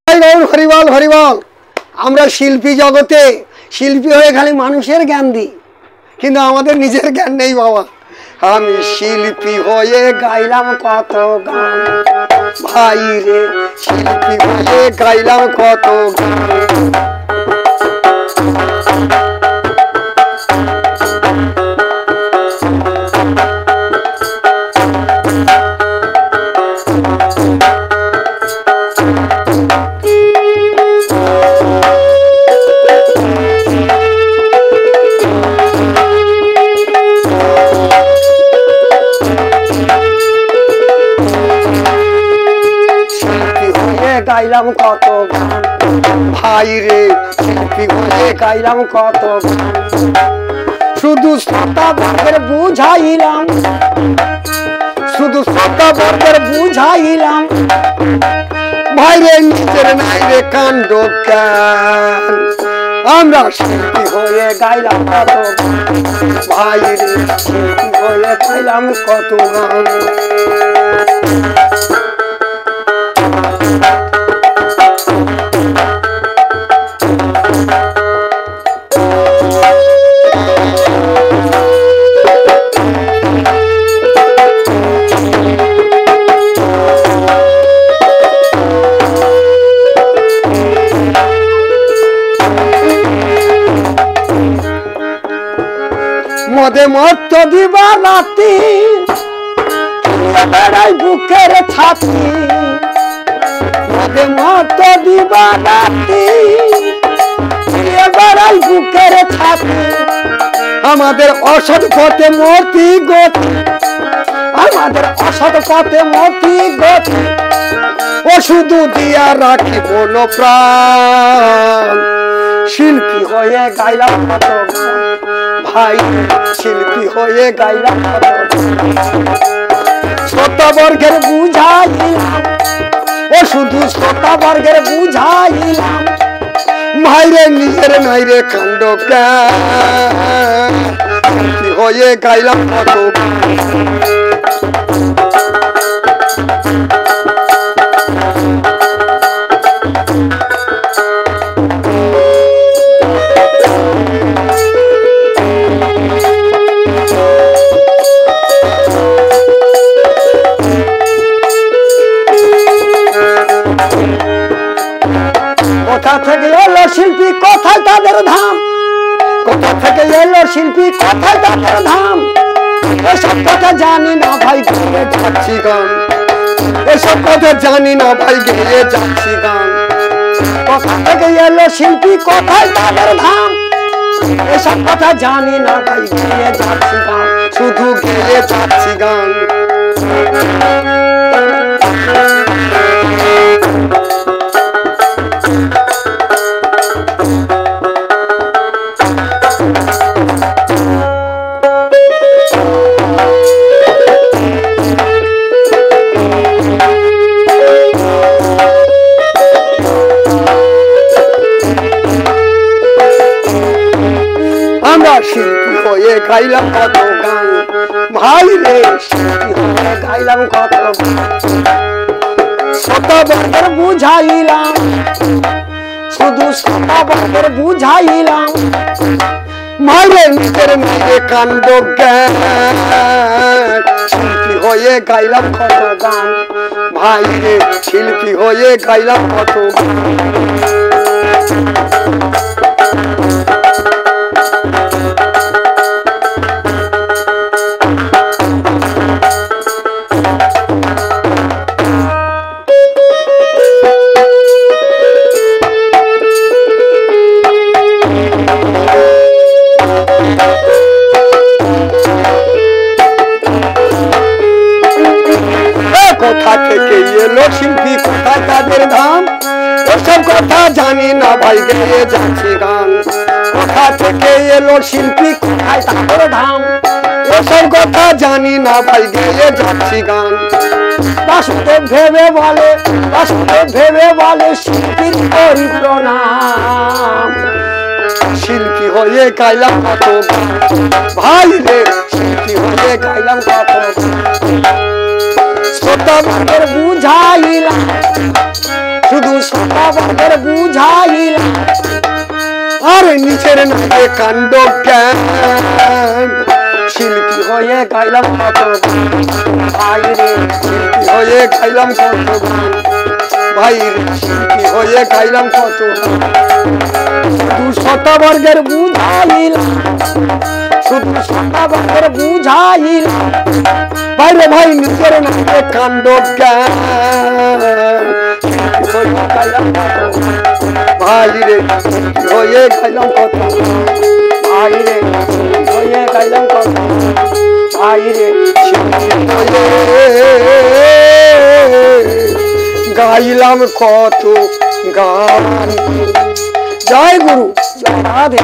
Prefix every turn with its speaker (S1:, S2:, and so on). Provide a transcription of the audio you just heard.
S1: হরিবল হরিবল। আমরা শিল্পী জগতে শিল্পী হয়ে খালি মানুষের জ্ঞান দিই, কিন্তু আমাদের নিজের জ্ঞান নেই বাবা। আমি শিল্পী হয়ে গাইলাম কত গান, ভাই রে শিল্পী হয়ে গাইলাম কত গান। গাইলাম কত গান, ভাই রে শিল্পী হয়ে গাইলাম কত গান। শুধু শ্রোতাবর্গের বুঝাইলাম, শুধু শ্রোতাবর্গের বুঝাইলাম, ভাই রে নিজের নাই রে কাণ্ড জ্ঞান। আমরা শিল্পী হয়ে গাইলাম কত গান, ভাই রে শিল্পী হয়ে গাইলাম কত গান। মদে মত্ত দিবা রাতি, বেড়াই বুকের ছাতি। মদে মত্ত দিবা রাতি, বেড়াই বুকের ছাতি। আমাদের অসৎ পথে মতি গতি, আমাদের অসৎ পথে মতি গতি। ও শুধু দিয়া রাখি মন প্রাণ। শিল্পী হয়ে গাইলাম কত গান, ভাই শিল্পী হয়ে গাইলাম কত গান। শ্রোতাবর্গের বুঝাইলাম, ও শুধু শ্রোতাবর্গের বুঝাইলাম, ভাই রে নিজের নাই রে কাণ্ড জ্ঞান। শিল্পী হয়ে গাইলাম কত গান। কোথা থেকে এলো শিল্পী কোথায় তাদের ধাম, কোথা থেকে এলো শিল্পী কোথায় তাদের ধাম। এসব কথা জানি না ভাই গেয়ে যাচ্ছি গান, এসব কথা জানি না ভাই গেয়ে যাচ্ছি গান। কোথা থেকে এলো শিল্পী কোথায় তাদের ধাম, এসব কথা জানি না ভাই গেয়ে যাচ্ছি গান, শুধু গেয়ে যাচ্ছি গান। আমরা শিল্পী হয়ে গাইলাম কত গান, ভাই রে শিল্পী হয়ে গাইলাম কত গান। শ্রোতাবর্গের বুঝাইলাম, শুধু শ্রোতাবর্গের বুঝাইলাম, ভাই রে নিজের মেয়ে কাণ্ড জ্ঞান। শিল্পী হয়ে গাইলাম কত গান, ভাই রে শিল্পী হয়ে গাইলাম কত গান। কোথা থেকে এলো শিল্পী কোথায় তাদের ধাম, এসব কথা জানি না ভাই গেয়ে যাচ্ছি গান। কোথা থেকে এলো শিল্পী কোথায় তাদের ধাম, এসব কথা জানি না ভাই গেয়ে যাচ্ছি গান। বাসুদেব ভেবে বলে, বাসুদেব ভেবে বলে শিল্পীর করি প্রণাম। শিল্পী হয়ে গাইলাম কত গান, ভাই রে শিল্পী হয়ে গাইলাম কত গান। শ্রোতাবর্গের বুঝাইলাম, শুধু শতাবর্গের বুঝাইলাম আরে নিচের নাকে কাণ্ড জ্ঞান শিল্পী হয়ে গাইলাম কত ভাই রে শিল্পী হয়ে গাইলাম কত ভাই রে শিল্পী হয়ে গাইলাম কত শুধু শতাবর্গের বুঝাইলাম শুধু শতাবর্গের বুঝাইলাম বাইরে ভাই নিজের নাকে কাণ্ড জ্ঞান ভাই রে হয়ে গাইলাম কত ভাই রে হয়ে গাইলাম কত ভাই রে গাইলাম কত গান। জয় গুরু, জয় রাধে।